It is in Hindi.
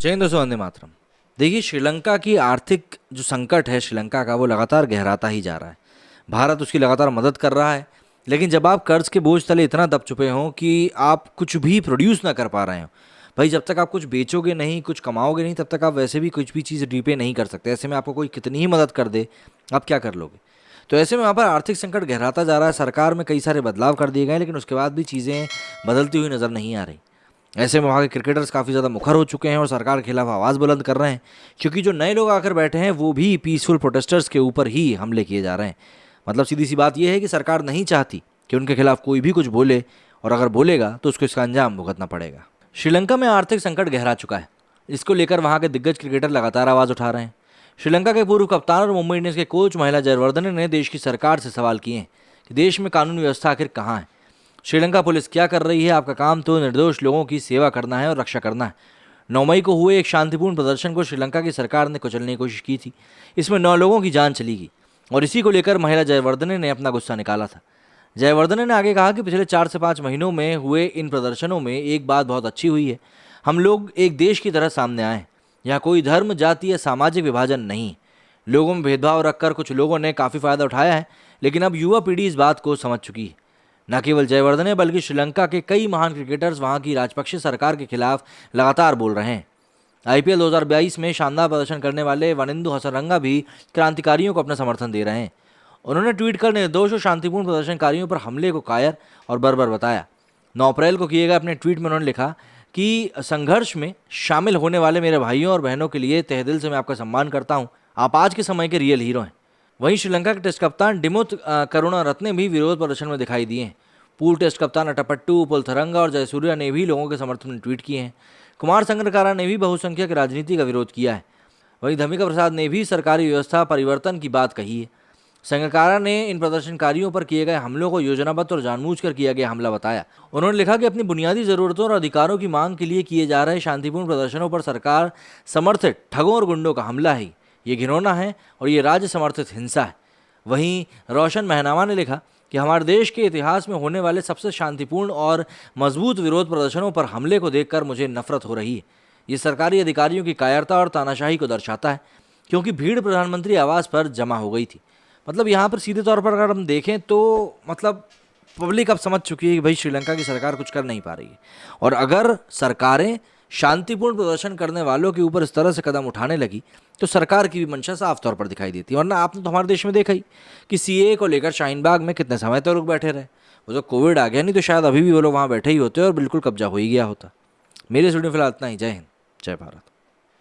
जय हिंद दोस्तों, वंदे मातरम। देखिए, श्रीलंका की आर्थिक जो संकट है श्रीलंका का, वो लगातार गहराता ही जा रहा है। भारत उसकी लगातार मदद कर रहा है, लेकिन जब आप कर्ज के बोझ तले इतना दब चुके हों कि आप कुछ भी प्रोड्यूस ना कर पा रहे हो, भाई जब तक आप कुछ बेचोगे नहीं, कुछ कमाओगे नहीं, तब तक आप वैसे भी कुछ भी चीज़ रीपे नहीं कर सकते। ऐसे में आपको कोई कितनी ही मदद कर दे, आप क्या कर लोगे? तो ऐसे में वहाँ पर आर्थिक संकट गहराता जा रहा है। सरकार में कई सारे बदलाव कर दिए गए, लेकिन उसके बाद भी चीज़ें बदलती हुई नज़र नहीं आ रही। ऐसे में वहाँ के क्रिकेटर्स काफ़ी ज़्यादा मुखर हो चुके हैं और सरकार के खिलाफ आवाज़ बुलंद कर रहे हैं, क्योंकि जो नए लोग आकर बैठे हैं वो भी पीसफुल प्रोटेस्टर्स के ऊपर ही हमले किए जा रहे हैं। मतलब सीधी सी बात यह है कि सरकार नहीं चाहती कि उनके खिलाफ कोई भी कुछ बोले, और अगर बोलेगा तो उसको इसका अंजाम भुगतना पड़ेगा। श्रीलंका में आर्थिक संकट गहरा चुका है। इसको लेकर वहाँ के दिग्गज क्रिकेटर लगातार आवाज़ उठा रहे हैं। श्रीलंका के पूर्व कप्तान और मुंबई इंडियंस के कोच महिला जयवर्धने ने देश की सरकार से सवाल किए हैं कि देश में कानून व्यवस्था आखिर कहाँ है, श्रीलंका पुलिस क्या कर रही है। आपका काम तो निर्दोष लोगों की सेवा करना है और रक्षा करना है। 9 मई को हुए एक शांतिपूर्ण प्रदर्शन को श्रीलंका की सरकार ने कुचलने की कोशिश की थी। इसमें 9 लोगों की जान चली गई, और इसी को लेकर महिला जयवर्धने ने अपना गुस्सा निकाला था। जयवर्धने ने आगे कहा कि पिछले 4 से 5 महीनों में हुए इन प्रदर्शनों में एक बात बहुत अच्छी हुई है। हम लोग एक देश की तरह सामने आए, यहाँ कोई धर्म, जाति या सामाजिक विभाजन नहीं। लोगों में भेदभाव रखकर कुछ लोगों ने काफ़ी फायदा उठाया है, लेकिन अब युवा पीढ़ी इस बात को समझ चुकी है। न केवल जयवर्धने बल्कि श्रीलंका के कई महान क्रिकेटर्स वहां की राजपक्षे सरकार के खिलाफ लगातार बोल रहे हैं। आईपीएल 2022 में शानदार प्रदर्शन करने वाले वनिंदु हसरंगा भी क्रांतिकारियों को अपना समर्थन दे रहे हैं। उन्होंने ट्वीट कर निर्दोष और शांतिपूर्ण प्रदर्शनकारियों पर हमले को कायर और बर्बर बताया। 9 अप्रैल को किए गए अपने ट्वीट में उन्होंने लिखा कि संघर्ष में शामिल होने वाले मेरे भाइयों और बहनों के लिए तहे दिल से मैं आपका सम्मान करता हूँ। आप आज के समय के रियल हीरो हैं। वहीं श्रीलंका के टेस्ट कप्तान दिमुथ करुणारत्ने भी विरोध प्रदर्शन में दिखाई दिए हैं। पूर्व टेस्ट कप्तान अट्टापट्टू पुलथरंगा और जयसूर्या ने भी लोगों के समर्थन में ट्वीट किए हैं। कुमार संगकारा ने भी बहुसंख्यक राजनीति का विरोध किया है। वहीं धमिका प्रसाद ने भी सरकारी व्यवस्था परिवर्तन की बात कही है। संगकारा ने इन प्रदर्शनकारियों पर किए गए हमलों को योजनाबद्ध और जानबूझकर किया गया हमला बताया। उन्होंने लिखा कि अपनी बुनियादी जरूरतों और अधिकारों की मांग के लिए किए जा रहे शांतिपूर्ण प्रदर्शनों पर सरकार समर्थित ठगों और गुंडों का हमला है। ये घिनौना है और ये राज्य समर्थित हिंसा है। वहीं रोशन महनामा ने लिखा कि हमारे देश के इतिहास में होने वाले सबसे शांतिपूर्ण और मजबूत विरोध प्रदर्शनों पर हमले को देखकर मुझे नफरत हो रही है। ये सरकारी अधिकारियों की कायरता और तानाशाही को दर्शाता है, क्योंकि भीड़ प्रधानमंत्री आवास पर जमा हो गई थी। मतलब यहाँ पर सीधे तौर पर अगर हम देखें तो मतलब पब्लिक अब समझ चुकी है कि भाई श्रीलंका की सरकार कुछ कर नहीं पा रही है, और अगर सरकारें शांतिपूर्ण प्रदर्शन करने वालों के ऊपर इस तरह से कदम उठाने लगी तो सरकार की भी मंशा साफ तौर पर दिखाई देती है। वरना आपने तो हमारे देश में देखा ही कि सीए को लेकर शाहीन बाग में कितने समय तक लोग बैठे रहे। वो तो कोविड आ गया, नहीं तो शायद अभी भी वो लोग वहाँ बैठे ही होते और बिल्कुल कब्जा हो ही गया होता। मेरे इस वीडियो में फिलहाल इतना ही। जय हिंद, जय भारत।